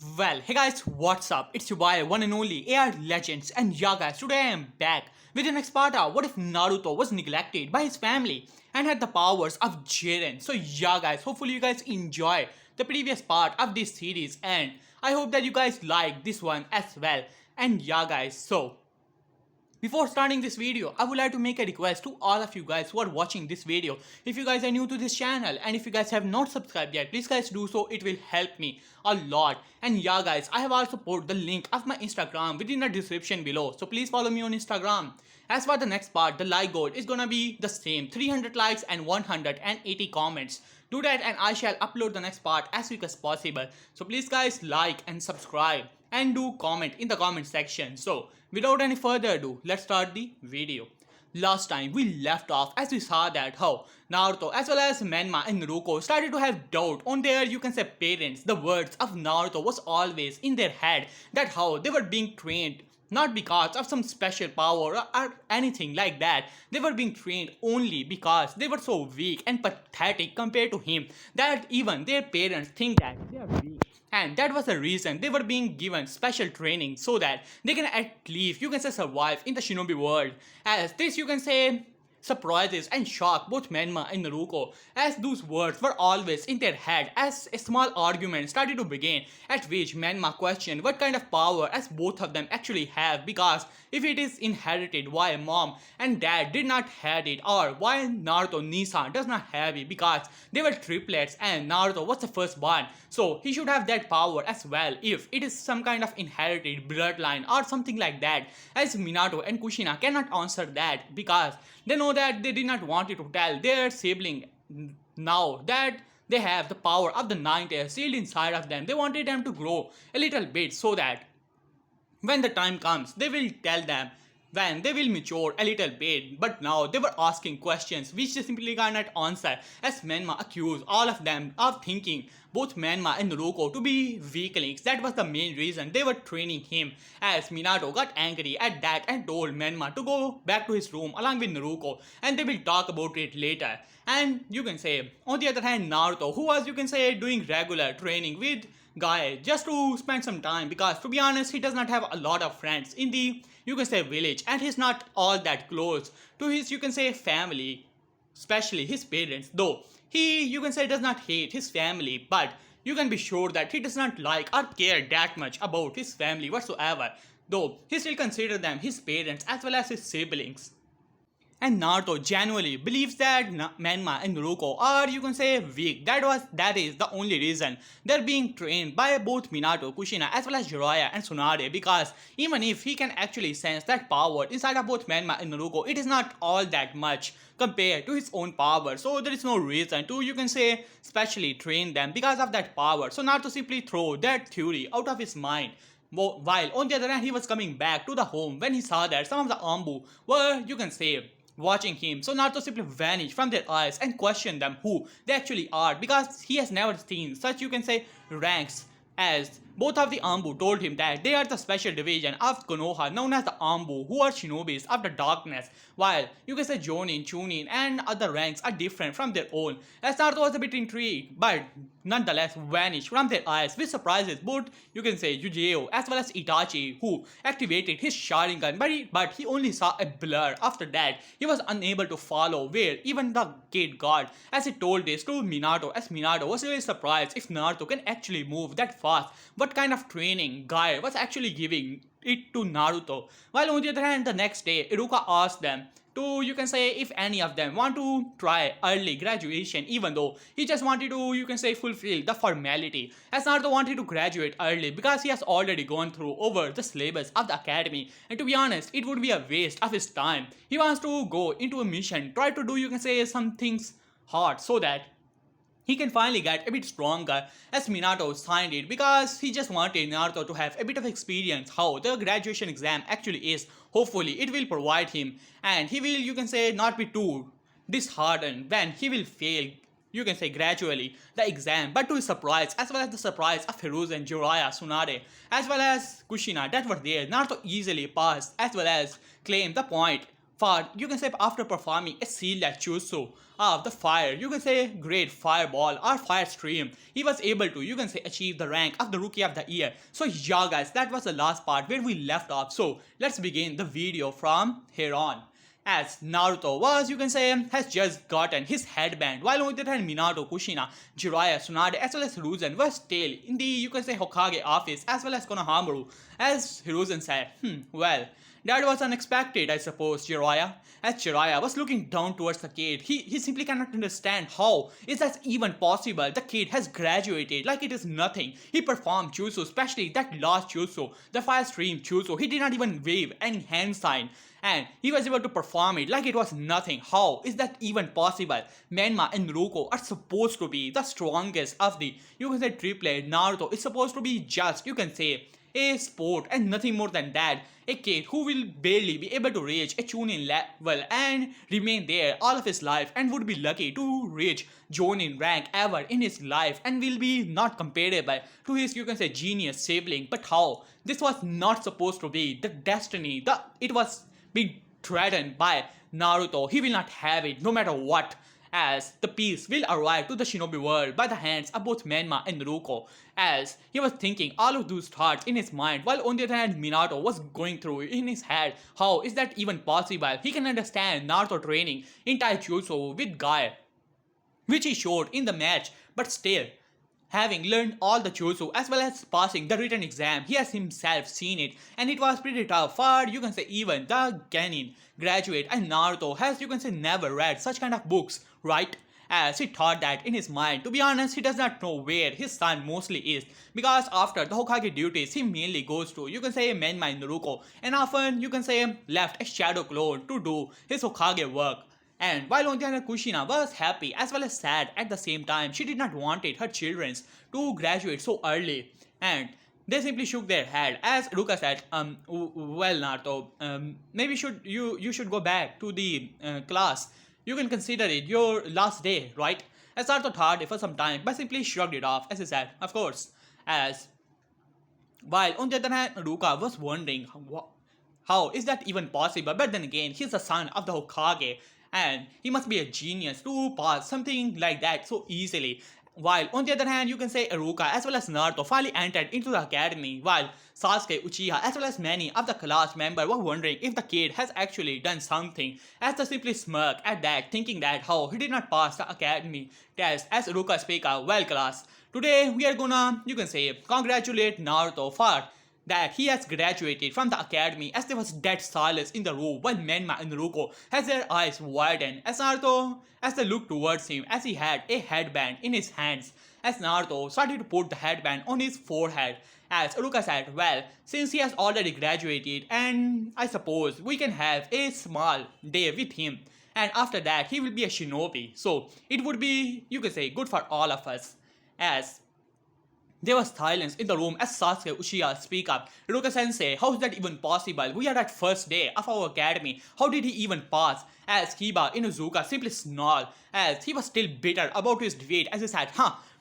Well, hey guys, what's up? It's your boy, one and only AR Legends, and yeah guys, today I am back with the next part of what if Naruto was neglected by his family and had the powers of Jiren. So yeah guys, hopefully you guys enjoy the previous part of this series and I hope that you guys like this one as well. And yeah guys, so before starting this video, I would like to make a request to all of you guys who are watching this video. If you guys are new to this channel and if you guys have not subscribed yet, please guys do so, it will help me a lot. And yeah guys, I have also put the link of my Instagram within the description below. So please follow me on Instagram. As for the next part, the like goal is gonna be the same, 300 likes and 180 comments. Do that and I shall upload the next part as quick as possible. So please guys like and subscribe and do comment in the comment section. So without any further ado, let's start the video. Last time we left off as we saw that how Naruto as well as Menma and Naruto started to have doubt on their parents. The words of Naruto was always in their head that how they were being trained not because of some special power or anything like that. They were being trained only because they were so weak and pathetic compared to him that even their parents think that they are weak. And that was the reason they were being given special training so that they can at least survive in the shinobi world. As this surprises and shock both Menma and Naruto as those words were always in their head as a small argument started to begin at which Menma questioned what kind of power as both of them actually have, because if it is inherited why mom and dad did not have it, or why Naruto Nisa does not have it because they were triplets and Naruto was the firstborn, so he should have that power as well if it is some kind of inherited bloodline or something like that. As Minato and Kushina cannot answer that because they know that they did not want to tell their sibling now that they have the power of the ninth tail sealed inside of them. They wanted them to grow a little bit so that when the time comes, they will tell them when they will mature a little bit. But now they were asking questions which they simply cannot answer, as Menma accused all of them of thinking both Menma and Naruto to be weaklings. That was the main reason they were training him. As Minato got angry at that and told Menma to go back to his room along with Naruto, and they will talk about it later. And on the other hand, Naruto, who was doing regular training with Guy just to spend some time, because to be honest he does not have a lot of friends in the village, and he's not all that close to his family, especially his parents, though he does not hate his family, but you can be sure that he does not like or care that much about his family whatsoever, though he still considers them his parents as well as his siblings. And Naruto genuinely believes that Menma and Naruto are weak. That is the only reason they're being trained by both Minato, Kushina as well as Jiraiya and Tsunade, because even if he can actually sense that power inside of both Menma and Naruto, it is not all that much compared to his own power. So there is no reason to specially train them because of that power. So Naruto simply throw that theory out of his mind. While on the other hand he was coming back to the home when he saw that some of the Ambu were watching him. So Naruto simply vanished from their eyes and questioned them who they actually are, because he has never seen such ranks, as both of the Ambu told him that they are the special division of Konoha known as the Ambu, who are shinobis of the darkness, while Jonin, Chunin and other ranks are different from their own. As Naruto was a bit intrigued, but nonetheless vanished from their eyes, which surprises both Yujiro as well as Itachi, who activated his Sharingan, but he only saw a blur. After that he was unable to follow where even the gate guard, as he told this to Minato, as Minato was really surprised if Naruto can actually move that fast. What kind of training Guy was actually giving it to Naruto. While on the other hand, the next day Iruka asked them to if any of them want to try early graduation, even though he just wanted to fulfill the formality, as Naruto wanted to graduate early because he has already gone through over the syllabus of the academy, and to be honest it would be a waste of his time. He wants to go into a mission, try to do some things hard so that he can finally get a bit stronger, as Minato signed it because he just wanted Naruto to have a bit of experience how the graduation exam actually is. Hopefully it will provide him and he will not be too disheartened when he will fail gradually the exam. But to his surprise, as well as the surprise of Hiruzen, Jiraiya, Tsunade as well as Kushina that were there, Naruto easily passed as well as claimed the point For you can say after performing a seamless jutsu of the fire, you can say great fireball or fire stream, he was able to you can say achieve the rank of the rookie of the year. So yeah guys, that was the last part where we left off. So let's begin the video from here on. As Naruto was, you can say, has just gotten his headband, while on the other hand Minato, Kushina, Jiraiya, Tsunade, as well as Hiruzen were still in the, you can say, Hokage office, as well as Konohamaru. As Hiruzen said, well, that was unexpected, I suppose, Jiraiya. As Jiraiya was looking down towards the kid, he simply cannot understand how is that even possible. The kid has graduated like it is nothing. He performed jutsu, especially that last jutsu, the fire stream jutsu. He did not even wave any hand sign, and he was able to perform it like it was nothing. How is that even possible? Menma and Naruto are supposed to be the strongest of the, you can say, triplet. Naruto is supposed to be just, you can say, a sport and nothing more than that. A kid who will barely be able to reach a Chunin level and remain there all of his life, and would be lucky to reach Jonin rank ever in his life, and will be not comparable to his, you can say, genius sibling. But how? This was not supposed to be the destiny. It was being threatened by Naruto. He will not have it no matter what, as the peace will arrive to the shinobi world by the hands of both Menma and Naruto. As he was thinking all of those thoughts in his mind, while on the other hand Minato was going through in his head, how is that even possible? He can understand Naruto training in Taijutsu with Guy, which he showed in the match, but still, having learned all the jutsu as well as passing the written exam, he has himself seen it, and it was pretty tough for, you can say, even the Genin graduate, and Naruto has, you can say, never read such kind of books, right? As he thought that in his mind. To be honest, he does not know where his son mostly is, because after the Hokage duties, he mainly goes to, you can say, Menma and Naruto, and often, you can say, left a shadow clone to do his Hokage work. And while on the other, Kushina was happy as well as sad at the same time. She did not want her children to graduate so early, and they simply shook their head. As Ruka said, well, Naruto, maybe you should go back to the class. You can consider it your last day, right? As Naruto thought it for some time, but simply shrugged it off as he said, of course. As while on the other hand, Ruka was wondering how is that even possible? But then again, he's the son of the Hokage, and he must be a genius to pass something like that so easily. While on the other hand, you can say Iruka as well as Naruto finally entered into the academy, while Sasuke, Uchiha as well as many of the class members were wondering if the kid has actually done something, as they simply smirk at that, thinking that how he did not pass the academy test. As Iruka speak out, well class, today we are gonna, you can say, congratulate Naruto for that he has graduated from the academy. As there was dead silence in the room while Menma and Naruto has their eyes widened as Naruto as they looked towards him, as he had a headband in his hands. As Naruto started to put the headband on his forehead, as Uruka said, well, since he has already graduated, and I suppose we can have a small day with him, and after that he will be a shinobi, so it would be, you can say, good for all of us. As there was silence in the room as Sasuke Uchiha speak up. Iruka sensei, how is that even possible? We are at first day of our academy. How did he even pass? As Kiba Inuzuka simply snarled, as he was still bitter about his defeat, as he said,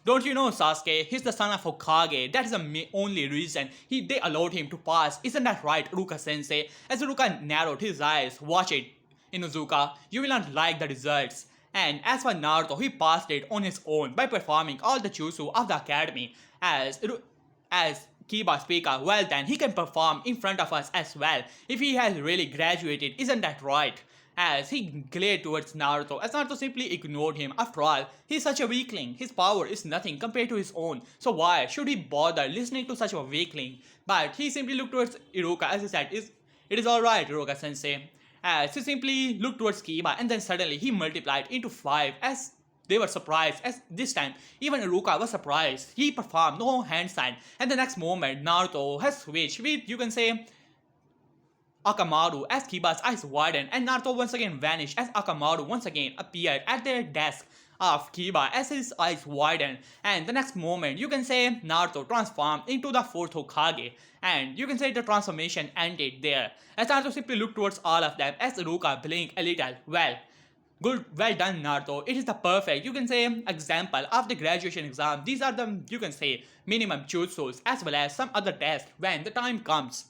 don't you know Sasuke, he's the son of Hokage. That is the only reason they allowed him to pass. Isn't that right, Iruka sensei? As Iruka narrowed his eyes, watch it, Inuzuka, you will not like the results. And as for Naruto, he passed it on his own by performing all the jutsu of the academy. As Kiba speaker, well then, he can perform in front of us as well if he has really graduated, isn't that right? As he glared towards Naruto, as Naruto simply ignored him. After all, he is such a weakling. His power is nothing compared to his own. So why should he bother listening to such a weakling? But he simply looked towards Iruka as he said, it is alright, Iruka sensei. As he simply looked towards Kiba, and then suddenly he multiplied into 5 as they were surprised. As this time, even Iruka was surprised. He performed no hand sign, and the next moment, Naruto has switched with, you can say, Akamaru as Kiba's eyes widened, and Naruto once again vanished as Akamaru once again appeared at their desk of Kiba as his eyes widened, and the next moment you can say Naruto transformed into the fourth Hokage, and you can say the transformation ended there as Naruto simply looked towards all of them as Iruka blinked a little. Well done Naruto, it is the perfect, you can say, example of the graduation exam. These are the, you can say, minimum jutsus as well as some other tests when the time comes.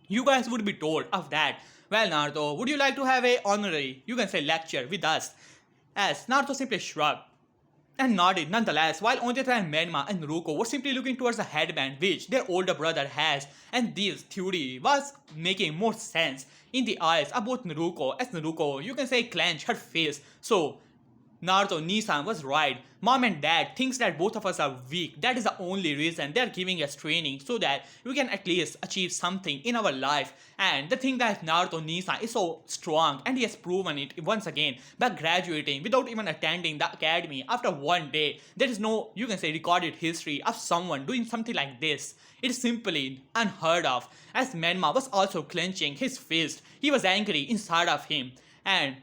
You guys would be told of that. Well, Naruto, would you like to have a honorary, you can say lecture with us? As Naruto simply shrugged and nodded nonetheless, while Onitara and Menma and Ruko were simply looking towards the headband which their older brother has, and this theory was making more sense in the eyes of both Naruko, as Naruko, you can say, clenched her face. So Naruto Nisan was right. Mom and dad thinks that both of us are weak. That is the only reason they are giving us training so that we can at least achieve something in our life. And the thing that Naruto Nisan is so strong and he has proven it once again by graduating without even attending the academy after one day. There is no, you can say, recorded history of someone doing something like this. It is simply unheard of. As Menma was also clenching his fist, he was angry inside of him. And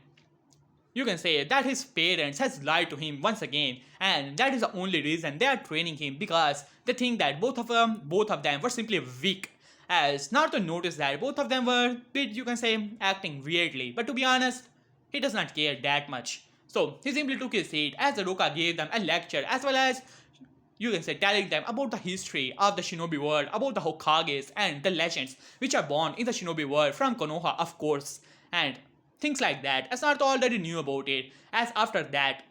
you can say that his parents has lied to him once again, and that is the only reason they are training him, because they think that both of them were simply weak. As Naruto noticed that both of them were bit, you can say, acting weirdly, but to be honest, he does not care that much. So he simply took his seat as Aruka gave them a lecture, as well as, you can say, telling them about the history of the shinobi world, about the Hokages and the legends which are born in the shinobi world from Konoha, of course, and things like that, as Naruto already knew about it. As after that,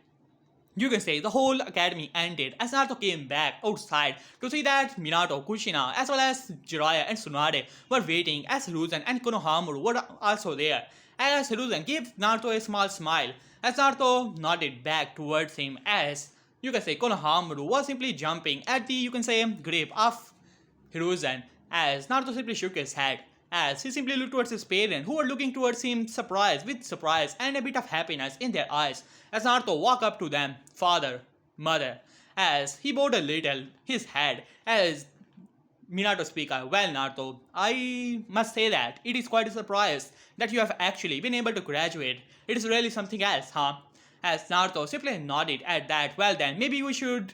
you can say, the whole academy ended as Naruto came back outside to see that Minato, Kushina, as well as Jiraiya and Tsunade were waiting, as Hiruzen and Konohamaru were also there. As Hiruzen gave Naruto a small smile, as Naruto nodded back towards him, as, you can say, Konohamaru was simply jumping at the, you can say, grip of Hiruzen, as Naruto simply shook his head, as he simply looked towards his parents, who were looking towards him with surprise and a bit of happiness in their eyes, as Naruto walked up to them, father, mother, as he bowed a little his head, as Minato speaker, well Naruto, I must say that it is quite a surprise that you have actually been able to graduate. It is really something else, huh? As Naruto simply nodded at that, well then, maybe we should,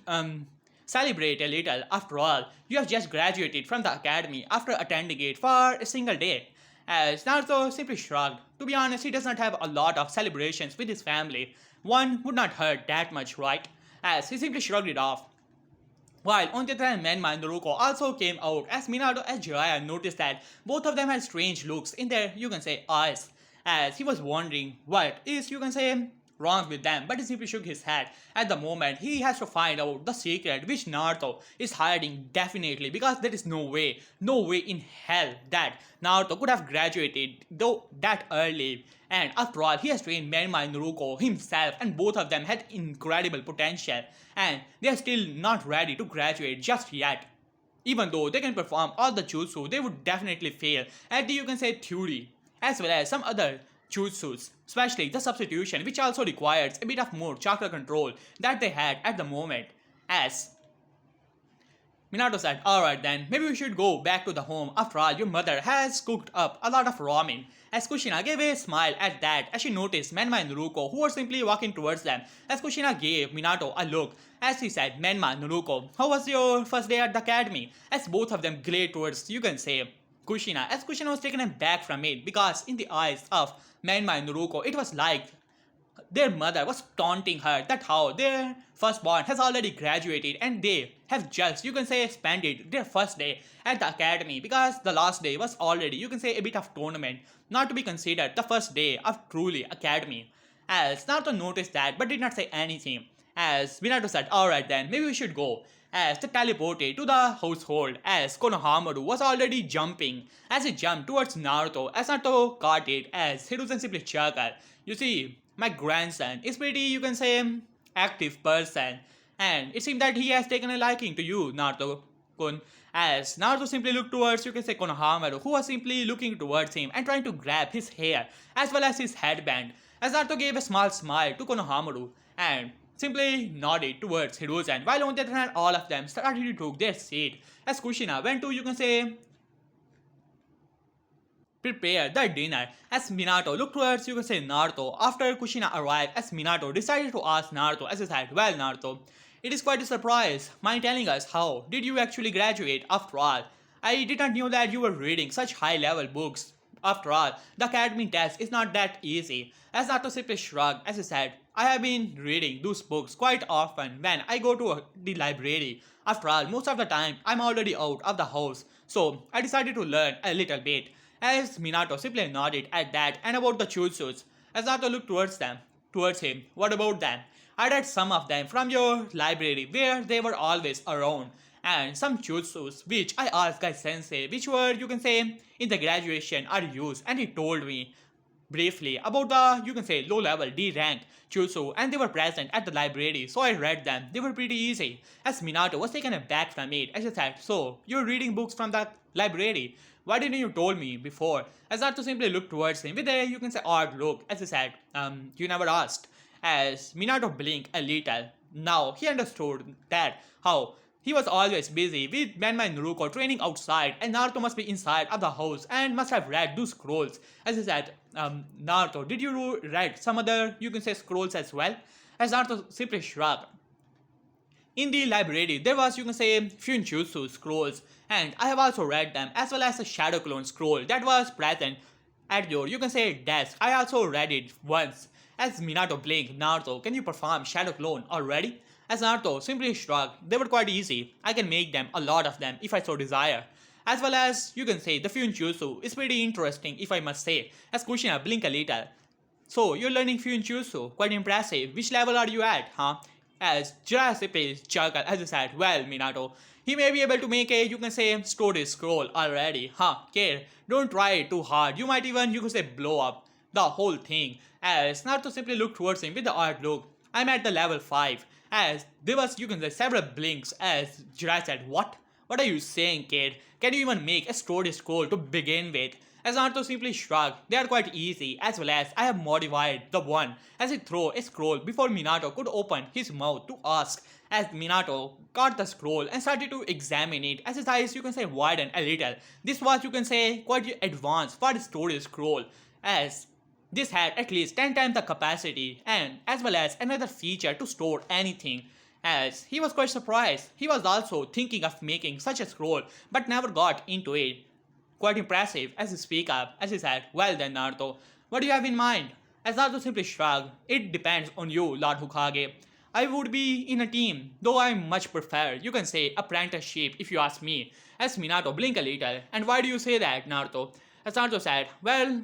celebrate a little. After all, you have just graduated from the academy after attending it for a single day. As Naruto simply shrugged. To be honest, he does not have a lot of celebrations with his family. One would not hurt that much, right? As he simply shrugged it off. While Onitara and Menma and Naruko also came out, as Minato and Jiraiya noticed that both of them had strange looks in their, you can say, eyes, as he was wondering what is, you can say, wrong with them, but he simply shook his head. At the moment, he has to find out the secret which Naruto is hiding definitely, because there is no way in hell that Naruto could have graduated though that early. And after all, he has trained Menma and Naruto himself, and both of them had incredible potential, and they are still not ready to graduate just yet. Even though they can perform all the jutsu, they would definitely fail at the, you can say, theory, as well as some other jutsus, especially the substitution, which also requires a bit of more chakra control that they had at the moment. As Minato said, alright then, maybe we should go back to the home. After all, your mother has cooked up a lot of ramen. As Kushina gave a smile at that as she noticed Menma and Naruko, who were simply walking towards them. As Kushina gave Minato a look, as he said, Menma, Naruko, how was your first day at the academy? As both of them glared towards, you can say, Kushina, as Kushina was taken aback from it, because in the eyes of Menma and Naruko, it was like their mother was taunting her that how their firstborn has already graduated and they have just, you can say, expanded their first day at the academy, because the last day was already, you can say, a bit of tournament, not to be considered the first day of truly academy. As Naruto noticed that but did not say anything, as Minato said, alright then, maybe we should go. As they teleported to the household, as Konohamaru was already jumping, as he jumped towards Naruto, as Naruto caught it, as Hiruzen simply chuckled. You see, my grandson is pretty, you can say, active person, and it seems that he has taken a liking to you, Naruto-kun. As Naruto simply looked towards, you can say, Konohamaru, who was simply looking towards him and trying to grab his hair, as well as his headband, as Naruto gave a small smile to Konohamaru, and simply nodded towards Hiruzen, while on the other hand, all of them started to take their seat, as Kushina went to, you can say, prepare the dinner. As Minato looked towards, you can say, Naruto, after Kushina arrived, as Minato decided to ask Naruto, as he said, well Naruto, it is quite a surprise. Mind telling us how did you actually graduate after all? I did not know that you were reading such high level books. After all, the academy test is not that easy. As Naruto simply shrugged, as he said, I have been reading those books quite often when I go to the library. After all, most of the time I'm already out of the house, so I decided to learn a little bit. As Minato simply nodded at that and about the jutsus. As Naruto looked towards him. What about them? I read some of them from your library where they were always around. And some jutsus which I asked Guy Sensei, which were, you can say, in the graduation are used, and he told me briefly about the, you can say, low level D rank jutsu, and they were present at the library, so I read them. They were pretty easy. As Minato was taken aback from it, as I said, so you're reading books from the library. Why didn't you told me before? As Naruto simply looked towards him with a, you can say, odd look, as I said, you never asked. As Minato blinked a little. Now he understood that how he was always busy with Menma and Naruto training outside, and Naruto must be inside of the house and must have read those scrolls. As I said, Naruto, did you read some other, you can say, scrolls as well? As Naruto simply shrugged. In the library, there was, you can say, Fuinjutsu scrolls, and I have also read them, as well as a Shadow Clone scroll that was present at your, you can say, desk. I also read it once. As Minato blinked, Naruto, can you perform Shadow Clone already? As Naruto simply shrugged, they were quite easy. I can make them, a lot of them, if I so desire. As well as, you can say, the Fuinjutsu is pretty interesting, if I must say. As Kushina blinked a little. So, you're learning Fuinjutsu, quite impressive. Which level are you at, huh? As Jurassic chuckled as he said, well, Minato, he may be able to make a, you can say, story scroll already, huh? Kid, don't try it too hard. You might even, you could say, blow up the whole thing. As Naruto simply looked towards him with the odd look. I'm at the level 5. As there was, you can say, several blinks as Jiraiya said, what? What are you saying, kid? Can you even make a story scroll to begin with? As Naruto simply shrugged, they are quite easy, as well as I have modified the one as he threw a scroll before Minato could open his mouth to ask. As Minato caught the scroll and started to examine it, as his eyes, you can say, widened a little. This was, you can say, quite advanced for the story scroll, as this had at least 10 times the capacity and as well as another feature to store anything. As he was quite surprised, he was also thinking of making such a scroll but never got into it. Quite impressive as he speak up, as he said, well then Naruto, what do you have in mind? As Naruto simply shrugged, it depends on you, Lord Hokage. I would be in a team, though I much prefer, you can say, apprenticeship if you ask me. As Minato blinked a little, and why do you say that, Naruto? As Naruto said, well,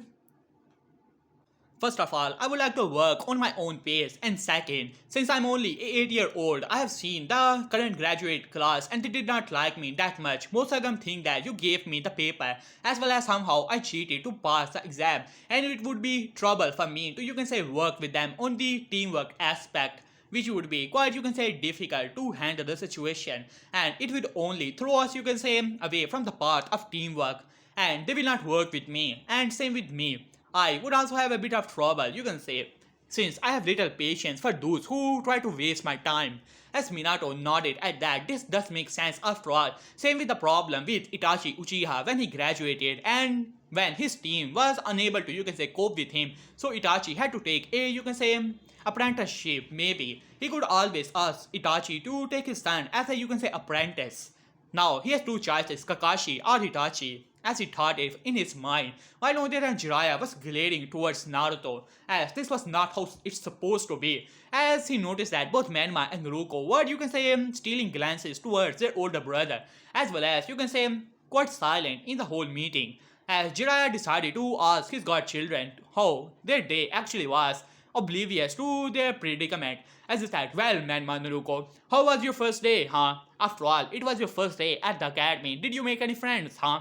first of all, I would like to work on my own pace, and second, since I'm only 8-year-old, I have seen the current graduate class and they did not like me that much. Most of them think that you gave me the paper as well as somehow I cheated to pass the exam, and it would be trouble for me to, you can say, work with them on the teamwork aspect, which would be quite, you can say, difficult to handle the situation, and it would only throw us, you can say, away from the path of teamwork, and they will not work with me, and same with me. I would also have a bit of trouble, you can say, since I have little patience for those who try to waste my time. As Minato nodded at that, this does make sense after all. Same with the problem with Itachi Uchiha when he graduated and when his team was unable to, you can say, cope with him. So Itachi had to take a, you can say, apprenticeship maybe. He could always ask Itachi to take his son as a, you can say, apprentice. Now he has two choices, Kakashi or Itachi, as he thought it in his mind, while Oden and Jiraiya was glaring towards Naruto, as this was not how it's supposed to be, as he noticed that both Menma and Naruto were, you can say, stealing glances towards their older brother, as well as, you can say, quite silent in the whole meeting, as Jiraiya decided to ask his godchildren how their day actually was, oblivious to their predicament, as he said, well, Menma Naruto, how was your first day, huh? After all, it was your first day at the academy. Did you make any friends, huh?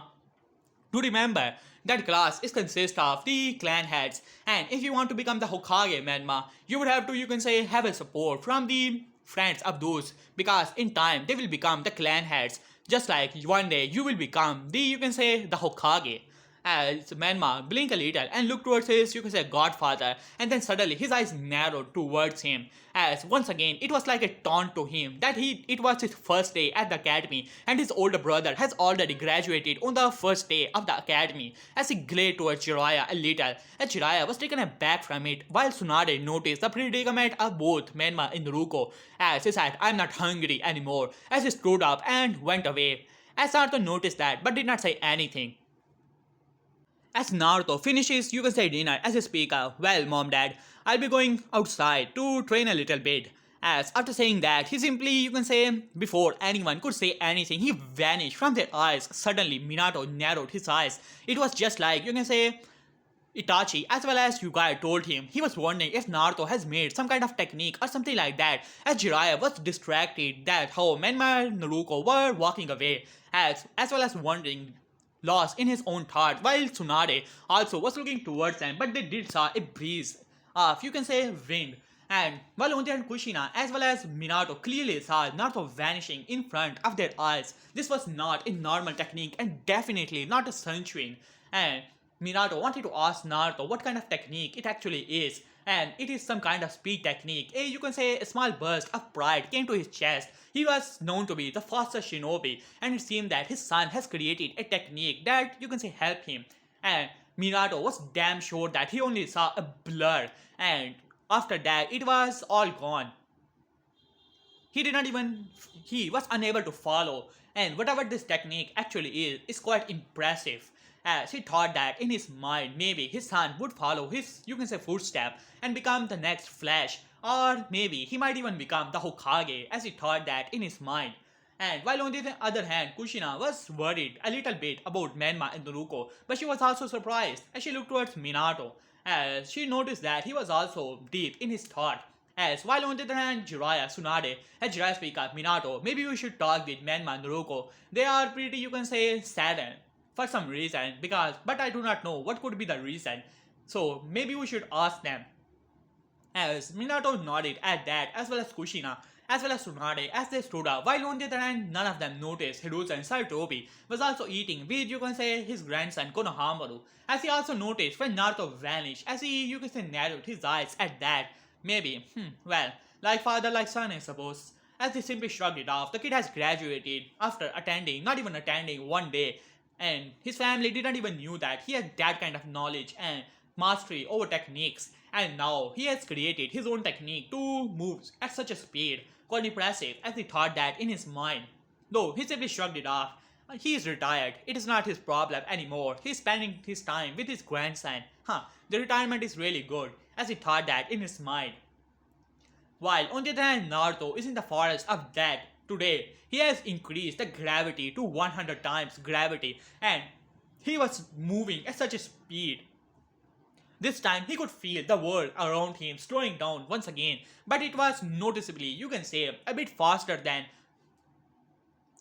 To remember, that class is consist of the clan heads, and if you want to become the Hokage Menma, you would have to, you can say, have a support from the friends of those, because in time they will become the clan heads, just like one day you will become the, you can say, the Hokage. As Menma blinked a little and looked towards his, you can say, godfather, and then suddenly his eyes narrowed towards him, as once again it was like a taunt to him that it was his first day at the academy and his older brother has already graduated on the first day of the academy. As he glared towards Jiraiya a little, as Jiraiya was taken aback from it, while Tsunade noticed the predicament of both Menma and Naruto, as he said, I'm not hungry anymore, as he stood up and went away. As Naruto noticed that but did not say anything. As Naruto finishes, you can say, dinner as a speaker, well, mom, dad, I'll be going outside to train a little bit. As after saying that, he simply, you can say, before anyone could say anything, he vanished from their eyes. Suddenly, Minato narrowed his eyes. It was just like, you can say, Itachi as well as Yugai told him. He was wondering if Naruto has made some kind of technique or something like that, as Jiraiya was distracted that how Menma and Naruto were walking away, as well as wondering, lost in his own thought, while Tsunade also was looking towards them, but they did saw a breeze of, you can say, wind. And while Onja and Kushina as well as Minato clearly saw Naruto vanishing in front of their eyes, this was not a normal technique and definitely not a Sunchuin. And Minato wanted to ask Naruto what kind of technique it actually is, and it is some kind of speed technique. You can say a small burst of pride came to his chest. He was known to be the fastest shinobi, and it seemed that his son has created a technique that, you can say, helped him. And Minato was damn sure that he only saw a blur, and after that it was all gone. He did not even, he was unable to follow, and whatever this technique actually is quite impressive, as he thought that in his mind maybe his son would follow his, you can say, footstep and become the next Flash, or maybe he might even become the Hokage, as he thought that in his mind. And while on the other hand, Kushina was worried a little bit about Menma and Naruto, but she was also surprised as she looked towards Minato, as she noticed that he was also deep in his thought. As while on the other hand, Jiraiya, Tsunade, had Jiraiya speak up, Minato, maybe we should talk with Menma and Naruto. They are pretty, you can say, saddened for some reason, because, but I do not know what could be the reason. So maybe we should ask them. As Minato nodded at that, as well as Kushina, as well as Tsunade, as they stood up, while on the other hand, none of them noticed Hiruzen Saitobi was also eating with, you can say, his grandson Konohamaru, as he also noticed when Naruto vanished, as he, you can say, narrowed his eyes at that. Maybe, well, like father, like son, I suppose. As they simply shrugged it off, the kid has graduated after attending, not even attending one day, and his family didn't even knew that he had that kind of knowledge and mastery over techniques, and now he has created his own technique to move at such a speed, quite impressive, as he thought that in his mind. Though he simply shrugged it off. He is retired. It is not his problem anymore. He is spending his time with his grandson. The retirement is really good, as he thought that in his mind. While on the other hand, Naruto is in the forest of death. Today, he has increased the gravity to 100 times gravity, and he was moving at such a speed. This time, he could feel the world around him slowing down once again, but it was noticeably, you can say, a bit faster than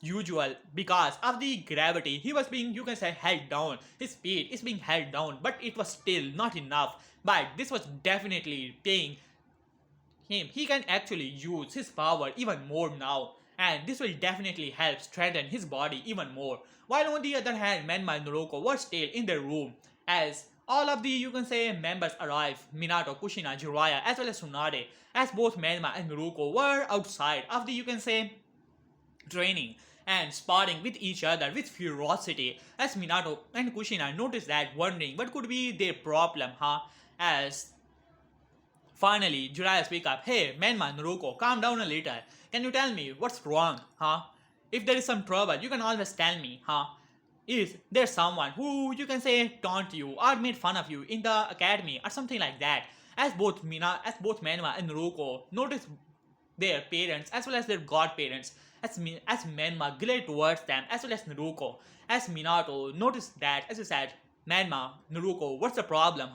usual because of the gravity. He was being, you can say, held down. His speed is being held down, but it was still not enough. But this was definitely paying him. He can actually use his power even more now, and this will definitely help strengthen his body even more. While on the other hand, Menma and Naruto were still in their room, as all of the, you can say, members arrived. Minato, Kushina, Jiraiya, as well as Tsunade, as both Menma and Naruto were outside of the, you can say, training and sparring with each other with ferocity, as Minato and Kushina noticed that, wondering what could be their problem, as finally Jiraiya speak up, hey Menma, Naruto, calm down a little. Can you tell me what's wrong, If there is some trouble, you can always tell me, Is there someone who, you can say, taunt you or made fun of you in the academy or something like that? As both Menma and Naruto noticed their parents as well as their godparents, as Menma glared towards them as well as Naruto. As Minato noticed that, as he said, Menma, Naruto, what's the problem,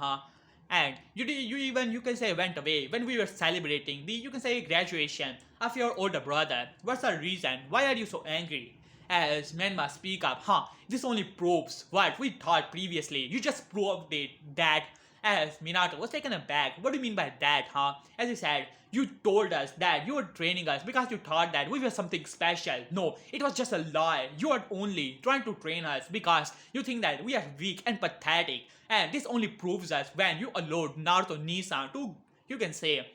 And you even, you can say, went away when we were celebrating the, you can say, graduation of your older brother. What's the reason? Why are you so angry? As Menma speak up, this only proves what we thought previously. You just proved it, that. As Minato was taken aback, what do you mean by that, As he said, you told us that you were training us because you thought that we were something special. No, it was just a lie. You are only trying to train us because you think that we are weak and pathetic. And this only proves us when you allowed Naruto Nisan to, you can say,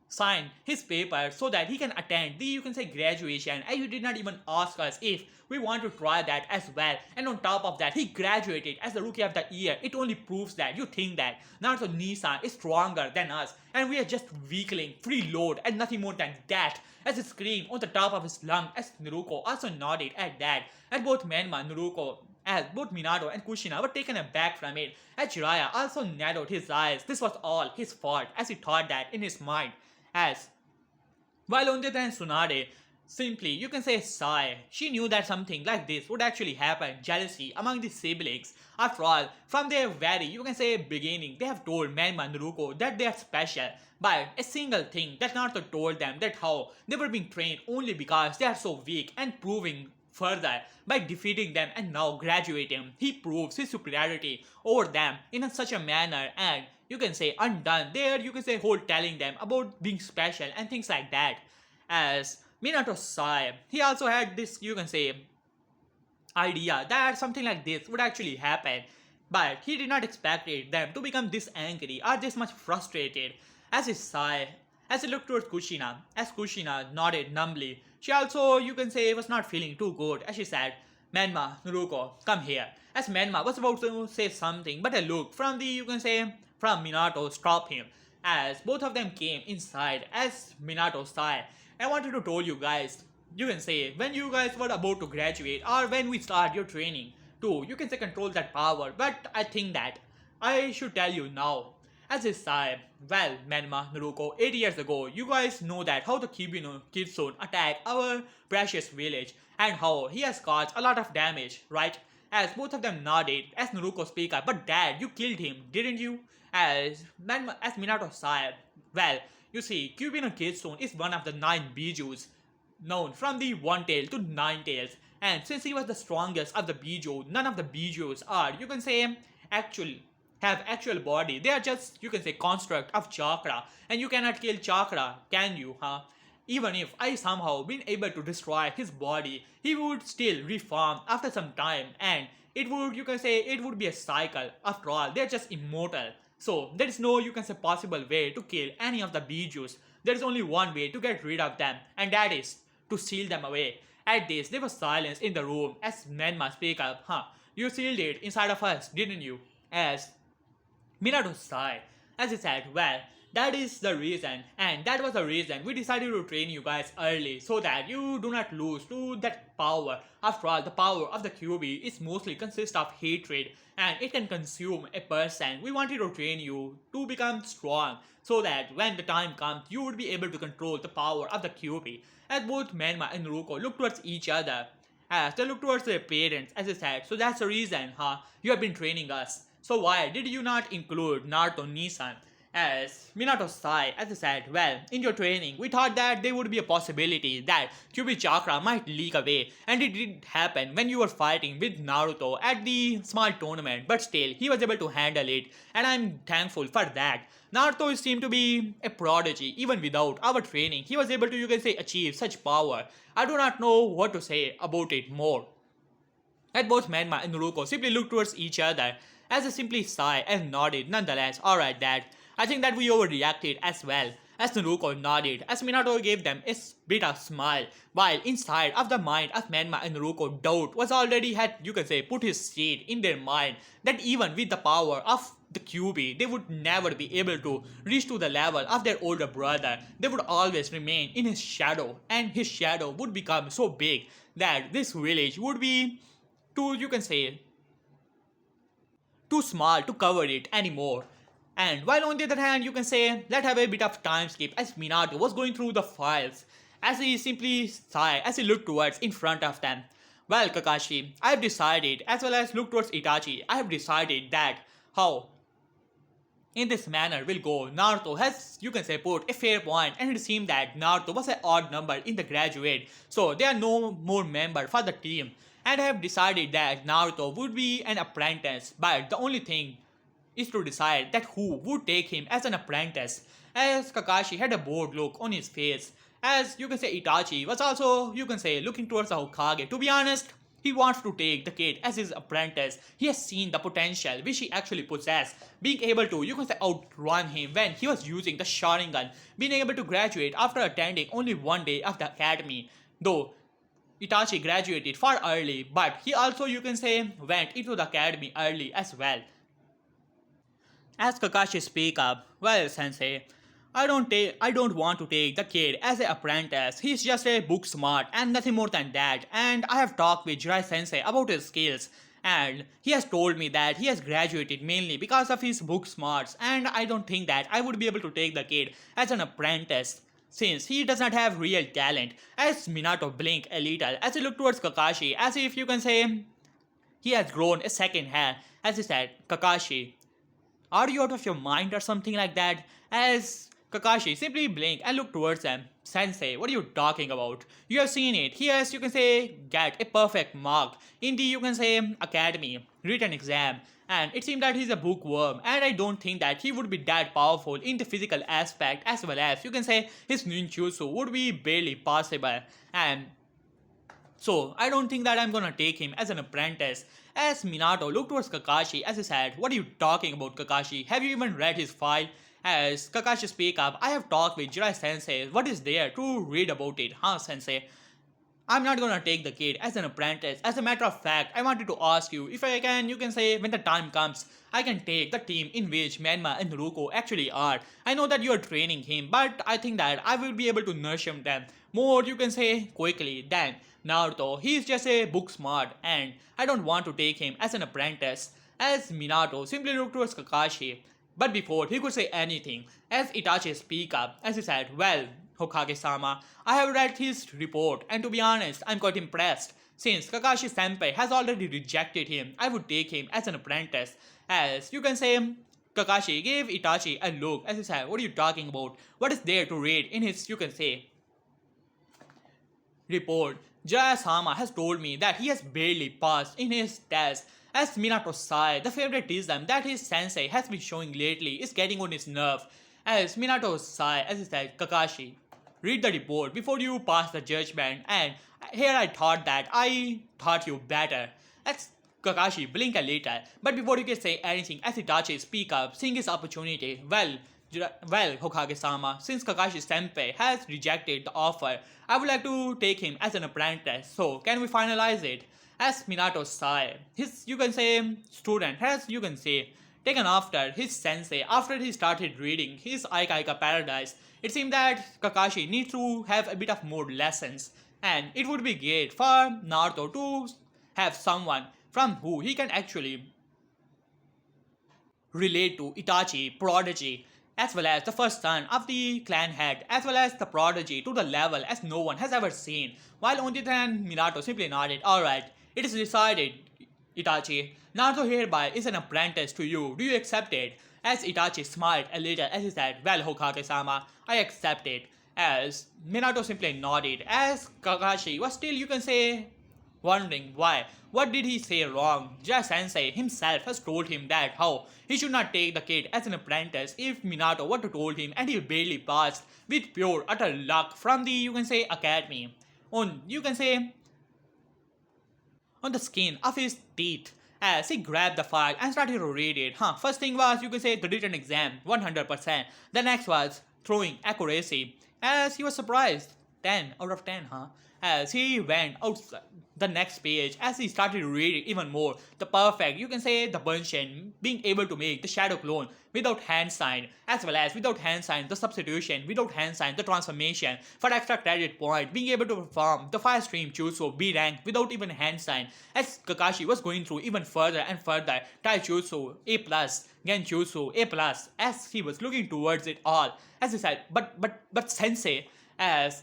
sign his paper so that he can attend the, you can say, graduation, and you did not even ask us if we want to try that as well. And on top of that, he graduated as the rookie of the year. It only proves that you think that Naruto Nisan is stronger than us and we are just weakling, freeload, and nothing more than that. As he screamed on the top of his lung, as Naruto also nodded at that, and both Menma, Naruto, as both Minato and Kushina were taken aback from it, as Jiraiya also narrowed his eyes. This was all his fault, as he thought that in his mind. As While on the other hand, Tsunade simply, you can say, sigh. She knew that something like this would actually happen. Jealousy among the siblings. After all, from their very, you can say, beginning, they have told Menma and Naruto that they are special. But a single thing that Naruto told them that how they were being trained only because they are so weak, and proving further by defeating them and now graduating. He proves his superiority over them in such a manner, and you can say undone. There you can say whole telling them about being special and things like that. As Minato Sai, he also had this, you can say, idea that something like this would actually happen, but he did not expect them to become this angry or this much frustrated. As he sighed, as he looked towards Kushina, as Kushina nodded numbly, she also, you can say, was not feeling too good as she said, Menma, Naruko, come here. As Menma was about to say something, but a look from the, you can say, from Minato stopped him. As both of them came inside, as Minato sighed, I wanted to tell you guys, you can say, when you guys were about to graduate or when we start your training to, you can say, control that power, but I think that I should tell you now. As he sighed, well, Menma, Naruko, 8 years ago, you guys know that how the Kibino Kitsune attacked our precious village and how he has caused a lot of damage, right? As both of them nodded, as Naruko speak up, but dad, you killed him, didn't you? As Minato sighed, well, you see, Kibino Kitsune is one of the 9 bijus known from the one tail to 9 tails, and since he was the strongest of the biju, none of the bijus are, you can say, actual have actual body. They are just, you can say, construct of chakra, and you cannot kill chakra, can you, huh? Even if I somehow been able to destroy his body, he would still reform after some time, and it would, you can say, it would be a cycle. After all, they're just immortal. So there is no, you can say, possible way to kill any of the bijus. There is only one way to get rid of them, and that is to seal them away. At this, there was silence in the room as Menma spoke up. Huh, you sealed it inside of us, didn't you? As Minato sighed as he said, well, that is the reason, and that was the reason we decided to train you guys early so that you do not lose to that power. After all, the power of the QB is mostly consist of hatred and it can consume a person. We wanted to train you to become strong so that when the time comes, you would be able to control the power of the QB. As both Menma and Naruto looked towards each other, as they looked towards their parents, as they said, so that's the reason, huh? You have been training us. So why did you not include Naruto Nissan? As Minato sighed as he said, well, in your training, we thought that there would be a possibility that Kyuubi chakra might leak away, and it did happen when you were fighting with Naruto at the small tournament, but still, he was able to handle it, and I'm thankful for that. Naruto seemed to be a prodigy, even without our training. He was able to, you can say, achieve such power. I do not know what to say about it more. And both Menma and Naruto simply looked towards each other as they simply sighed and nodded. Nonetheless, alright dad, I think that we overreacted as well. As Naruto nodded, as Minato gave them a bit of smile, while inside of the mind of Menma and Naruto, doubt was already had, you can say, put his seed in their mind that even with the power of the QB, they would never be able to reach to the level of their older brother. They would always remain in his shadow, and his shadow would become so big that this village would be too, you can say, too small to cover it anymore. And while on the other hand, you can say, let's have a bit of time skip as Minato was going through the files, as he simply sighed as he looked towards in front of them. Well, Kakashi, I have decided, as well as looked towards Itachi, I have decided that how in this manner will go. Naruto has, you can say, put a fair point, and it seemed that Naruto was an odd number in the graduate, so there are no more member for the team. And I have decided that Naruto would be an apprentice, but the only thing is to decide that who would take him as an apprentice. As Kakashi had a bored look on his face, as you can say Itachi was also, you can say, looking towards the Hokage. To be honest, he wants to take the kid as his apprentice. He has seen the potential which he actually possessed, being able to, you can say, outrun him when he was using the Sharingan, being able to graduate after attending only one day of the academy. Though Itachi graduated far early, but he also, you can say, went into the academy early as well. As Kakashi speak up, well, Sensei, I don't want to take the kid as an apprentice. He's just a book smart and nothing more than that. And I have talked with Jirai Sensei about his skills, and he has told me that he has graduated mainly because of his book smarts, and I don't think that I would be able to take the kid as an apprentice. since he does not have real talent. As Minato blinked a little as he looked towards Kakashi, as if you can say he has grown a second hair, as he said, Kakashi, are you out of your mind or something like that? As Kakashi simply blinked and looked towards him. Sensei, what are you talking about? You have seen it. He has, you can say, get a perfect mark in the, you can say, academy written exam. And it seemed that he's a bookworm, and I don't think that he would be that powerful in the physical aspect, as well as, you can say, his ninjutsu would be barely possible. And so, I don't think that I'm gonna take him as an apprentice. As Minato looked towards Kakashi as he said, what are you talking about, Kakashi? Have you even read his file? As Kakashi speak up, I have talked with Jirai Sensei. What is there to read about it, huh, Sensei? I'm not gonna take the kid as an apprentice. As a matter of fact, I wanted to ask you if I can, you can say, when the time comes, I can take the team in which Menma and Ruko actually are. I know that you are training him, but I think that I will be able to nurture them more, you can say, quickly than Naruto. He is just a book smart, and I don't want to take him as an apprentice. As Minato simply looked towards Kakashi, but before he could say anything, as Itachi speak up, as he said, well, Hokage-sama, I have read his report, and to be honest, I'm quite impressed. Since Kakashi Senpai has already rejected him, I would take him as an apprentice. As you can say, Kakashi gave Itachi a look as he said, what are you talking about? What is there to read in his, you can say, report? Jiraiya-sama has told me that he has barely passed in his test. As Minato sighed, the favoritism that his sensei has been showing lately is getting on his nerve. As Minato sighed, as he said, Kakashi, read the report before you pass the judgment, and here I thought that I taught you better. As Kakashi blinked a little, but before you can say anything, as Itachi speak up, seeing his opportunity, well, Hokage-sama, since Kakashi Senpai has rejected the offer, I would like to take him as an apprentice, so can we finalize it? As Minato sighed, his, you can say, student has, you can say, taken after his sensei after he started reading his Aika Paradise. It seemed that Kakashi needs to have a bit of more lessons, and it would be great for Naruto to have someone from who he can actually relate to Itachi, Prodigy, as well as the first son of the clan head, as well as the Prodigy to the level as no one has ever seen. While on the other hand, Minato simply nodded, alright, it is decided, Itachi. Naruto hereby is an apprentice to you. Do you accept it? As Itachi smiled a little as he said, well, Hokage-sama, I accept it. As Minato simply nodded, as Kakashi was still, you can say, wondering why. What did he say wrong? Jiraiya-sensei himself has told him that how he should not take the kid as an apprentice if Minato were to told him, and he barely passed with pure utter luck from the, you can say, academy. On, you can say, on the skin of his teeth. As he grabbed the file and started to read it. First thing was, you can say, the written exam, 100%. The next was throwing accuracy. As he was surprised, 10 out of 10, As he went out the next page, as he started reading even more, the perfect, you can say, the Bunshin, being able to make the shadow clone without hand sign, as well as without hand sign, the substitution, without hand sign, the transformation, for extra credit point, being able to perform the 5 stream Jutsu B rank without even hand sign, as Kakashi was going through even further and further, Taijutsu A+, Genjutsu A+, as he was looking towards it all, as he said, but Sensei, as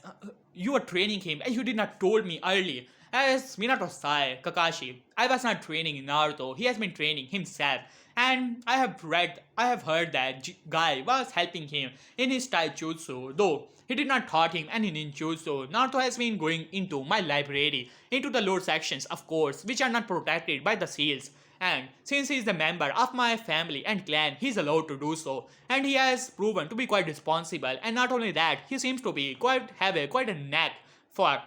you were training him and you did not told me early. As Minato sighed, Kakashi, I was not training Naruto, he has been training himself. And I have heard that guy was helping him in his taijutsu, though he did not taught him any ninjutsu. Naruto has been going into my library, into the lower sections of course, which are not protected by the seals. And since he is a member of my family and clan, he is allowed to do so. And he has proven to be quite responsible. And not only that, he seems to be quite a knack for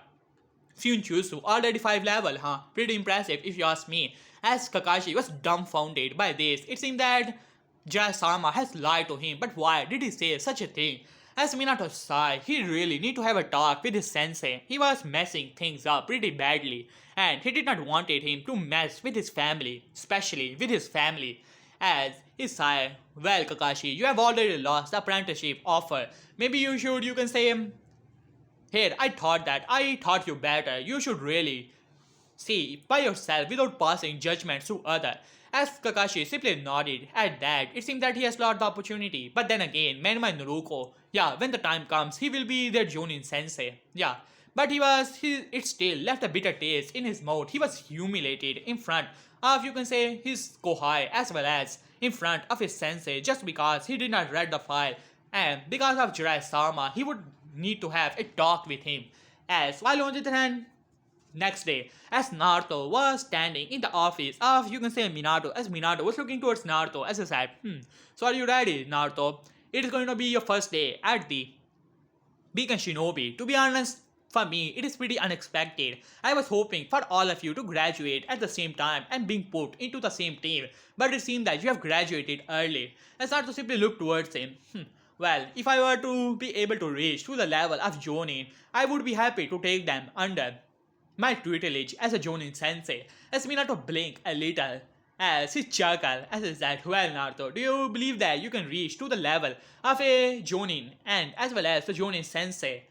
Funcjutsu, already 5 level, Pretty impressive if you ask me. As Kakashi was dumbfounded by this, it seemed that Jiraiya-sama has lied to him, but why did he say such a thing? As Minato sighed, he really need to have a talk with his sensei. He was messing things up pretty badly, and he did not wanted him to mess with his family, especially with his family. As he sighed, well Kakashi, you have already lost the apprenticeship offer. Maybe you should, you can say, here, I taught you better. You should really see by yourself without passing judgments to others. As Kakashi simply nodded at that, it seemed that he has lost the opportunity. But then again, man by Naruto, yeah, when the time comes, he will be their Jonin sensei. Yeah. But it still left a bitter taste in his mouth. He was humiliated in front of, you can say, his Kohai as well as in front of his sensei just because he did not read the file. And because of Jiraiya-sama, he would need to have a talk with him. As while on the other hand, next day, as Naruto was standing in the office of, you can say, Minato, as Minato was looking towards Naruto as he said, so are you ready, Naruto? It is going to be your first day at the Beacon Shinobi. To be honest, for me, it is pretty unexpected. I was hoping for all of you to graduate at the same time and being put into the same team, but it seems that you have graduated early. As Naruto simply looked towards him. Well, if I were to be able to reach to the level of Jonin, I would be happy to take them under my tutelage as a Jonin sensei. As Minato blinked a little as he chuckled as he said, well Naruto, do you believe that you can reach to the level of a Jonin and as well as the Jonin sensei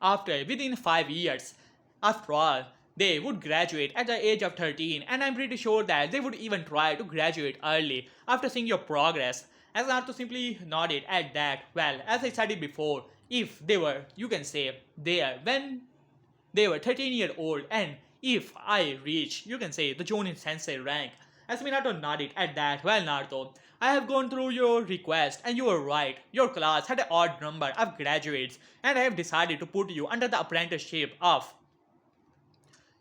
after within 5 years? After all, they would graduate at the age of 13 and I'm pretty sure that they would even try to graduate early after seeing your progress. As Naruto simply nodded at that, well, as I said it before, if they were, you can say, there when they were 13-year-old and if I reach, you can say, the Jonin Sensei rank. As Minato nodded at that, well Naruto, I have gone through your request and you were right. Your class had an odd number of graduates and I have decided to put you under the apprenticeship of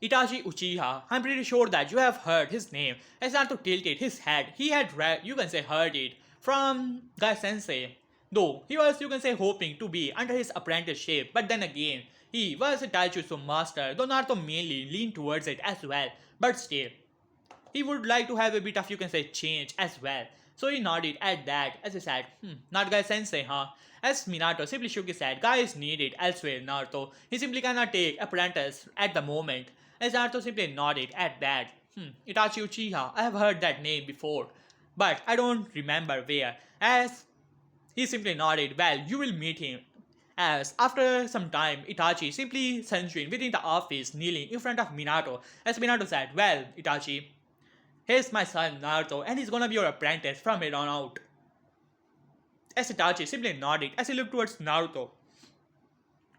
Itachi Uchiha. I'm pretty sure that you have heard his name. As Naruto tilted his head, he had read, you can say, heard it from Gai Sensei. Though he was, you can say, hoping to be under his apprenticeship, but then again, he was a taijutsu master, though Naruto mainly leaned towards it as well. But still, he would like to have a bit of, you can say, change as well. So he nodded at that as he said, not Gai Sensei, huh? As Minato simply shook his head, Gai is needed elsewhere, Naruto. He simply cannot take apprentice at the moment. As Naruto simply nodded at that, Itachi Uchiha, I have heard that name before, but I don't remember where. As he simply nodded, well, you will meet him. As after some time, Itachi simply censuring within the office, kneeling in front of Minato. As Minato said, well, Itachi, here's my son Naruto, and he's gonna be your apprentice from here on out. As Itachi simply nodded as he looked towards Naruto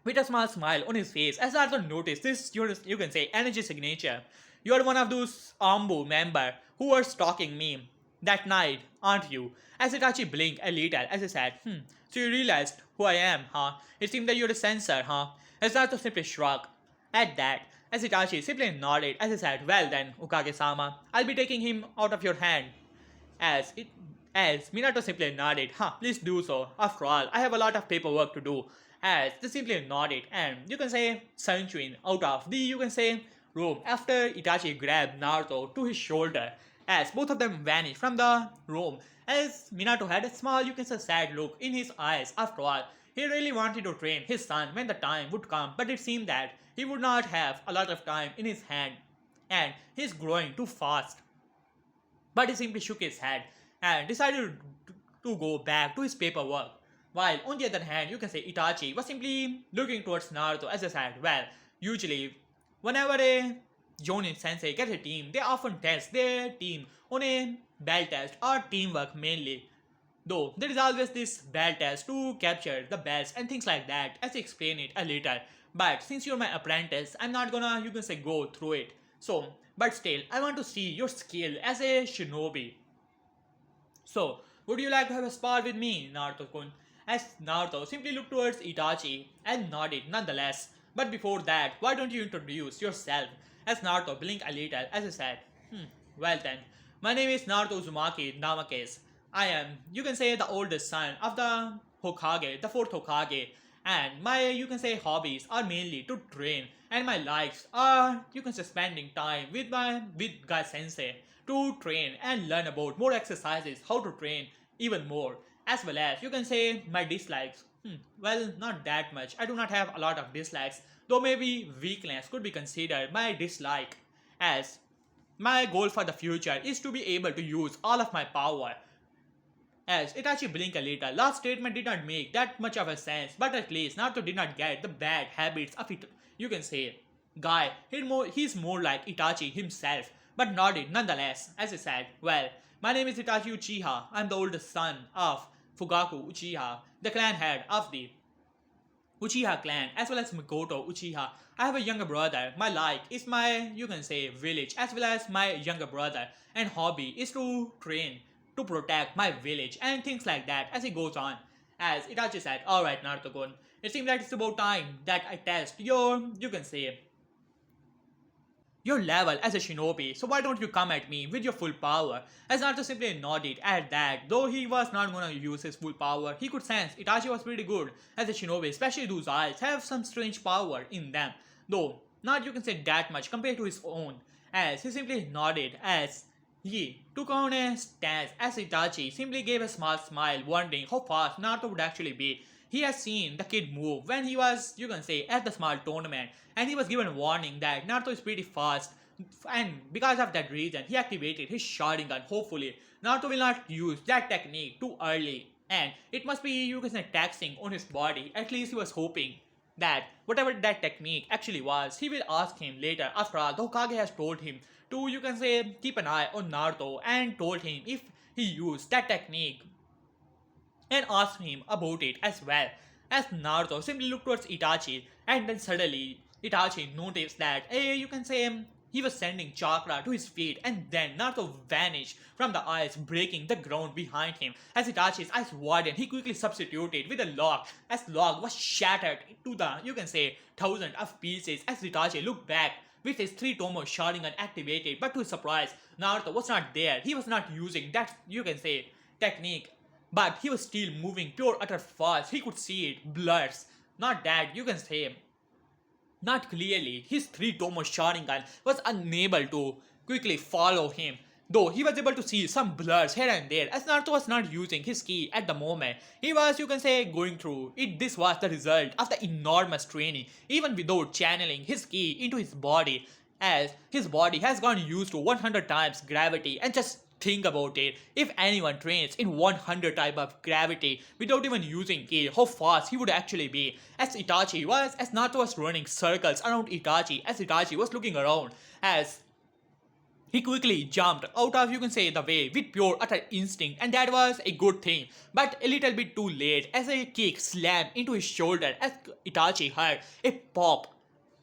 with a small smile on his face, as Naruto noticed this, you can say, energy signature. You are one of those Ambu member who were stalking me that night, aren't you? As Itachi blinked a little as he said, so you realized who I am, huh? It seemed that you're a censor, huh? As Naruto simply shrugged at that, as Itachi simply nodded as he said, well then, Ukage-sama, I'll be taking him out of your hand. As it as Minato simply nodded, please do so. After all, I have a lot of paperwork to do. As they simply nodded and you can say censuring out of the, you can say, room after Itachi grabbed Naruto to his shoulder as both of them vanished from the room. As Minato had a small, you can say, sad look in his eyes. After all, he really wanted to train his son when the time would come, but it seemed that he would not have a lot of time in his hand and he's growing too fast. But he simply shook his head and decided to go back to his paperwork. While on the other hand, you can say Itachi was simply looking towards Naruto as I said, well, usually whenever a Jonin sensei gets a team, they often test their team on a bell test or teamwork mainly. Though there is always this bell test to capture the bells and things like that, as I explain it a little. But since you're my apprentice, I'm not gonna, you can say, go through it. So, but still, I want to see your skill as a shinobi. So, would you like to have a spar with me, Naruto-kun? As Naruto simply looked towards Itachi and nodded nonetheless. But before that, why don't you introduce yourself? As Naruto blinked a little as he said, well then, my name is Naruto Uzumaki Namakes. I am, you can say, the oldest son of the Hokage, the fourth Hokage. And my, you can say, hobbies are mainly to train. And my likes are, you can say, spending time with Gai Sensei to train and learn about more exercises, how to train even more. As well as, you can say, my dislikes. Well, not that much. I do not have a lot of dislikes, though maybe weakness could be considered my dislike. As my goal for the future is to be able to use all of my power. As Itachi blinked a little, last statement did not make that much of a sense, but at least Naruto did not get the bad habits of it. You can say, Guy, he's more like Itachi himself, but nodded nonetheless as he said, "Well, my name is Itachi Uchiha. I'm the oldest son of Fugaku Uchiha, the clan head of the Uchiha clan, as well as Mikoto Uchiha. I have a younger brother. My like is my, you can say, village, as well as my younger brother. And hobby is to train, to protect my village, and things like that," as he goes on. As Itachi said, "Alright, Naruto-kun, it seems that it's about time that I test your, you can say, your level as a shinobi, so why don't you come at me with your full power?" As Naruto simply nodded at that, though he was not gonna use his full power, he could sense Itachi was pretty good as a shinobi, especially those eyes have some strange power in them, though not you can say that much compared to his own. As he simply nodded as he took on a stance as Itachi simply gave a small smile, wondering how fast Naruto would actually be. He has seen the kid move when he was, you can say, at the small tournament, and he was given warning that Naruto is pretty fast, and because of that reason, he activated his Sharingan. Hopefully, Naruto will not use that technique too early, and it must be, you can say, taxing on his body. At least he was hoping that whatever that technique actually was, he will ask him later. After all, the Hokage has told him to, you can say, keep an eye on Naruto, and told him if he used that technique and asked him about it as well. As Naruto simply looked towards Itachi, and then suddenly Itachi noticed that, you can say, he was sending chakra to his feet, and then Naruto vanished from the ice, breaking the ground behind him. As Itachi's eyes widened, he quickly substituted with a log, as log was shattered into the, you can say, thousands of pieces. As Itachi looked back with his three Tomo Sharingan activated, but to his surprise, Naruto was not there. He was not using that, you can say, technique, but he was still moving pure utter fast. He could see it blurs. Not that, you can say, not clearly. His three Tomo Sharingan was unable to quickly follow him, though he was able to see some blurs here and there, as Naruto was not using his ki at the moment. He was, you can say, going through it. This was the result of the enormous training, even without channeling his ki into his body, as his body has gone used to 100 times gravity. And just think about it, if anyone trains in 100 type of gravity without even using ki, how fast he would actually be. As Naruto was running circles around Itachi, as Itachi was looking around, as he quickly jumped out of, you can say, the way with pure utter instinct, and that was a good thing, but a little bit too late, as a kick slammed into his shoulder as Itachi heard a pop,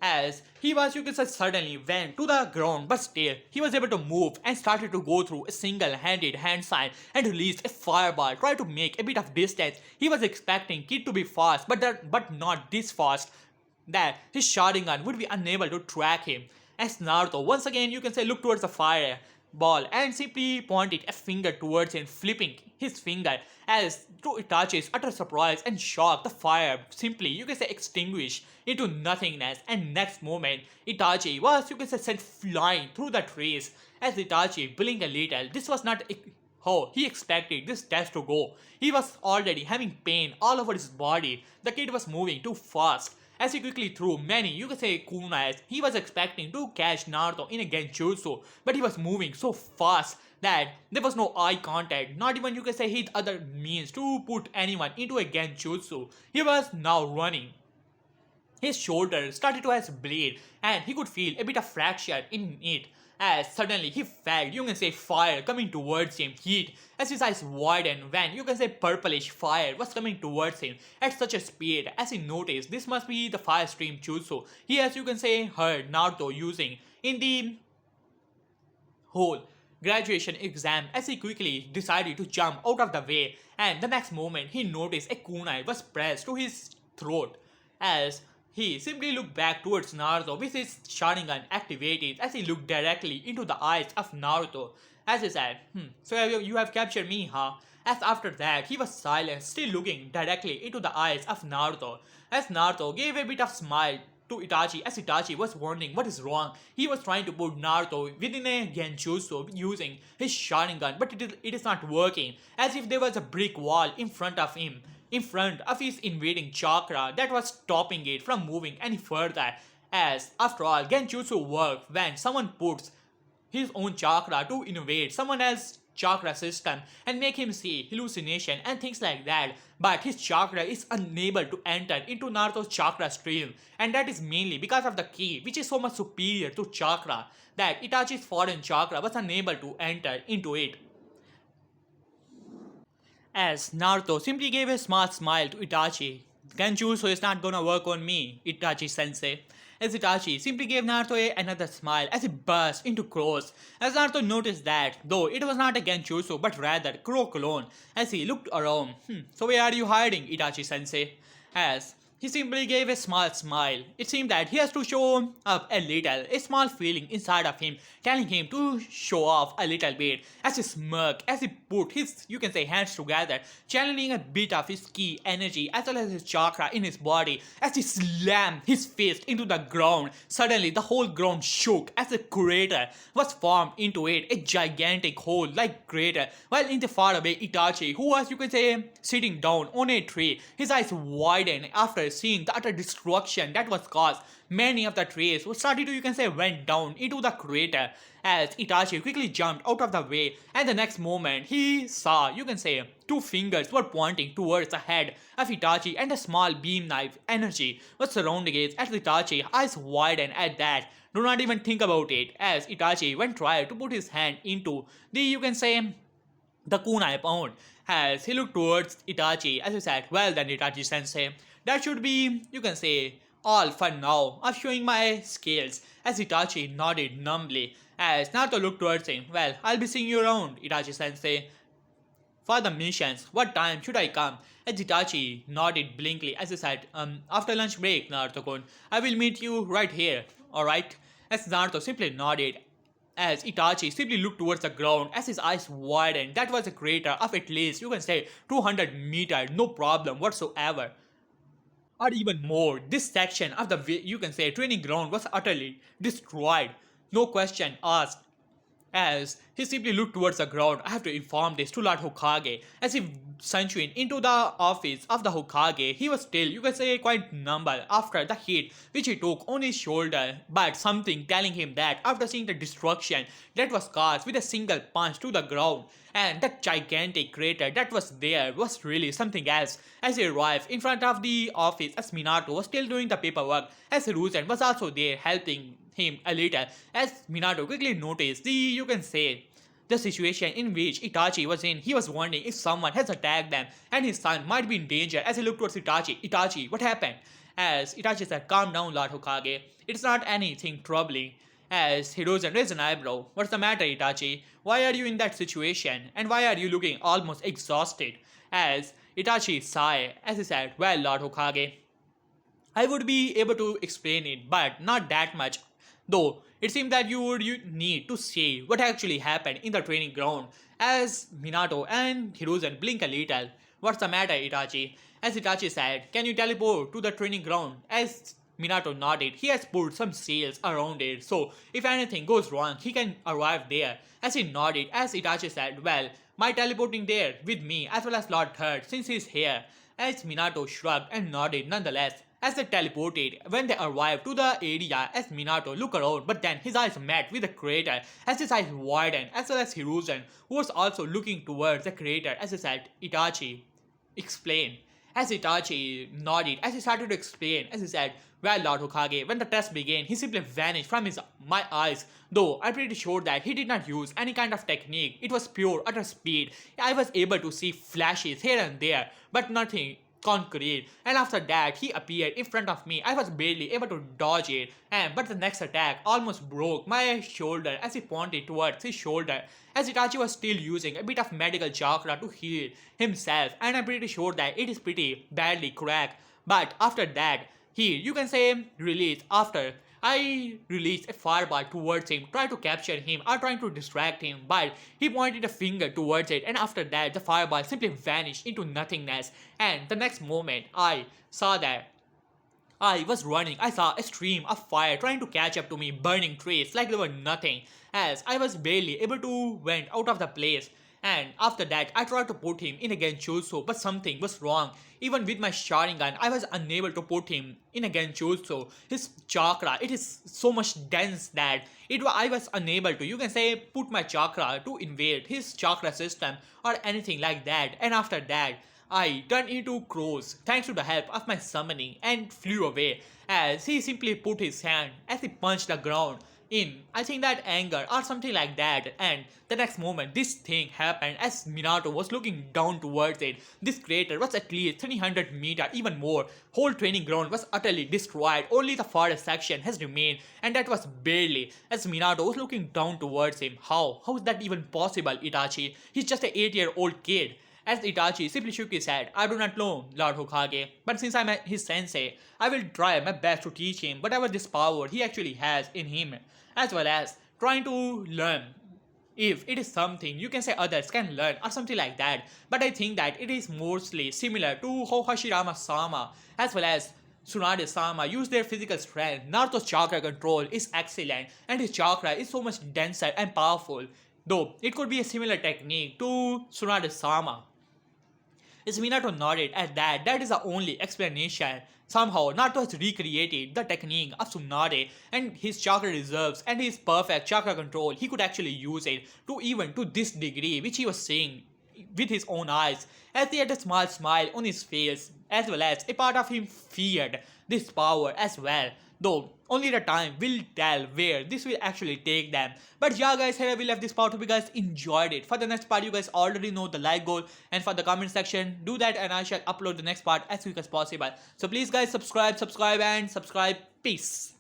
as he was, you can say, suddenly went to the ground, but still he was able to move and started to go through a single-handed hand sign and released a fireball, try to make a bit of distance. He was expecting Kid to be fast, but not this fast, that his Sharingan would be unable to track him. As Naruto once again, you can say, looked towards the fireball and simply pointed a finger towards him, flipping his finger, as to Itachi's utter surprise and shock, the fire simply, you can say, extinguished into nothingness, and next moment Itachi was, you can say, sent flying through the trees. As Itachi blinked a little, this was not how he expected this test to go. He was already having pain all over his body. The kid was moving too fast. As he quickly threw many, you can say, kunais, he was expecting to catch Naruto in a genjutsu, but he was moving so fast that there was no eye contact, not even, you can say, his other means to put anyone into a genjutsu. He was now running. His shoulder started to have bleed, and he could feel a bit of fracture in it, as suddenly he felt, you can say, fire coming towards him, heat, as his eyes widened when, you can say, purplish fire was coming towards him at such a speed. As he noticed this must be the fire stream jutsu he has, you can say, heard Naruto using in the whole graduation exam. As he quickly decided to jump out of the way, and the next moment he noticed a kunai was pressed to his throat, as he simply looked back towards Naruto with his Sharingan activated. As he looked directly into the eyes of Naruto, as he said, so you have captured me, huh? As after that, he was silent, still looking directly into the eyes of Naruto. As Naruto gave a bit of smile to Itachi, as Itachi was wondering what is wrong. He was trying to put Naruto within a genjutsu using his Sharingan, but it is not working, as if there was a brick wall in front of him, in front of his invading chakra, that was stopping it from moving any further. As after all, genjutsu works when someone puts his own chakra to innovate someone else's chakra system and make him see hallucination and things like that. But his chakra is unable to enter into Naruto's chakra stream, and that is mainly because of the key, which is so much superior to chakra that Itachi's foreign chakra was unable to enter into it. As Naruto simply gave a small smile to Itachi. Genjutsu is not gonna work on me, Itachi sensei. As Itachi simply gave Naruto another smile as he burst into crows. As Naruto noticed that, though it was not a Genjutsu but rather Crow clone, as he looked around. So where are you hiding, Itachi sensei? As he simply gave a small smile. It seemed that he has to show up a little, a small feeling inside of him, telling him to show off a little bit. As he smirked, as he put his, you can say, hands together, channeling a bit of his ki energy as well as his chakra in his body. As he slammed his fist into the ground, suddenly the whole ground shook as a crater was formed into it, a gigantic hole like crater. While in the faraway Itachi, who was, you can say, sitting down on a tree, his eyes widened after seeing the utter destruction that was caused. Many of the trees started to, you can say, went down into the crater as Itachi quickly jumped out of the way, and the next moment he saw, you can say, two fingers were pointing towards the head of Itachi and a small beam knife energy was surrounding it as Itachi eyes widened at that. Do not even think about it, as Itachi went try to put his hand into the, you can say, the kunai pound. As he looked towards Itachi as he said, well then Itachi sensei, that should be, you can say, all for now of showing my skills. As Itachi nodded numbly as Naruto looked towards him, well, I'll be seeing you around, Itachi sensei. For the missions, what time should I come? As Itachi nodded blinkly as he said, after lunch break, Naruto-kun, I will meet you right here, alright? As Naruto simply nodded as Itachi simply looked towards the ground as his eyes widened. That was a crater of at least, you can say, 200 meters, no problem whatsoever. Or even more, this section of the, you can say, training ground was utterly destroyed. No question asked. As he simply looked towards the ground, I have to inform this to Lord Hokage. As he centured into the office of the Hokage, he was still, you can say, quite numb after the hit which he took on his shoulder, but something telling him that after seeing the destruction that was caused with a single punch to the ground, and that gigantic crater that was there was really something else. As he arrived in front of the office, as Minato was still doing the paperwork, as Hiruzen was also there helping him a little, as Minato quickly noticed the, you can say, the situation in which Itachi was in. He was wondering if someone has attacked them and his son might be in danger. As he looked towards Itachi, Itachi, what happened? As Itachi said, calm down, Lord Hokage, it's not anything troubling. As Hiruzen raised an eyebrow, what's the matter, Itachi? Why are you in that situation? And why are you looking almost exhausted? As Itachi sighed as he said, well, Lord Hokage, I would be able to explain it, but not that much. Though it seemed that you need to see what actually happened in the training ground. As Minato and Hiruzen blink a little. What's the matter, Itachi? As Itachi said, can you teleport to the training ground? As Minato nodded, he has put some seals around it, so if anything goes wrong, he can arrive there. As he nodded, as Itachi said, well, my teleporting there with me as well as Lord Third since he's here. As Minato shrugged and nodded nonetheless. As they teleported, when they arrived to the area, as Minato looked around, but then his eyes met with the crater, as his eyes widened, as well as Hiruzen, who was also looking towards the crater, as he said, Itachi, explain. As Itachi nodded, as he started to explain, as he said, well, Lord Hokage, when the test began, he simply vanished from my eyes, though I'm pretty sure that he did not use any kind of technique. It was pure utter speed. I was able to see flashes here and there, but nothing concrete, and after that he appeared in front of me. I was barely able to dodge it, but the next attack almost broke my shoulder as he pointed towards his shoulder, as Itachi was still using a bit of medical chakra to heal himself, and I'm pretty sure that it is pretty badly cracked. But after that, he, you can say, released after I released a fireball towards him, trying to capture him or trying to distract him, but he pointed a finger towards it, and after that the fireball simply vanished into nothingness. And the next moment I saw that I was running, I saw a stream of fire trying to catch up to me, burning trees like they were nothing, as I was barely able to went out of the place. And after that, I tried to put him in a Genjutsu, but something was wrong. Even with my Sharingan, I was unable to put him in a Genjutsu. His chakra, it is so much dense that I was unable to, you can say, put my chakra to invade his chakra system or anything like that. And after that, I turned into crows thanks to the help of my summoning and flew away as he simply put his hand as he punched the ground in, I think, that anger or something like that. And the next moment this thing happened as Minato was looking down towards it. This crater was at least 300 meters, even more. Whole training ground was utterly destroyed. Only the forest section has remained, and that was barely as Minato was looking down towards him. How is that even possible, Itachi? He's just an 8-year-old kid. As Itachi simply shook his head. I do not know, Lord Hokage, but since I'm his sensei, I will try my best to teach him whatever this power he actually has in him, as well as trying to learn if it is something you can say others can learn or something like that. But I think that it is mostly similar to how Hashirama Sama as well as Tsunade Sama use their physical strength. Naruto's chakra control is excellent and his chakra is so much denser and powerful. Though it could be a similar technique to Tsunade Sama. Is Minato nodded at that. That is the only explanation. Somehow, Naruto has recreated the technique of Tsunade and his chakra reserves and his perfect chakra control. He could actually use it to even to this degree, which he was seeing with his own eyes, as he had a small smile on his face, as well as a part of him feared this power as well. Though only the time will tell where this will actually take them. But yeah guys, here I will leave this part. Hope you guys enjoyed it. For the next part, you guys already know the like goal, and for the comment section, do that and I shall upload the next part as quick as possible. So please guys, subscribe and subscribe. Peace.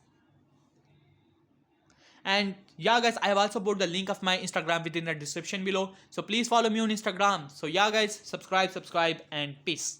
And yeah guys, I have also put the link of my Instagram within the description below, so please follow me on Instagram. So yeah guys, subscribe and peace.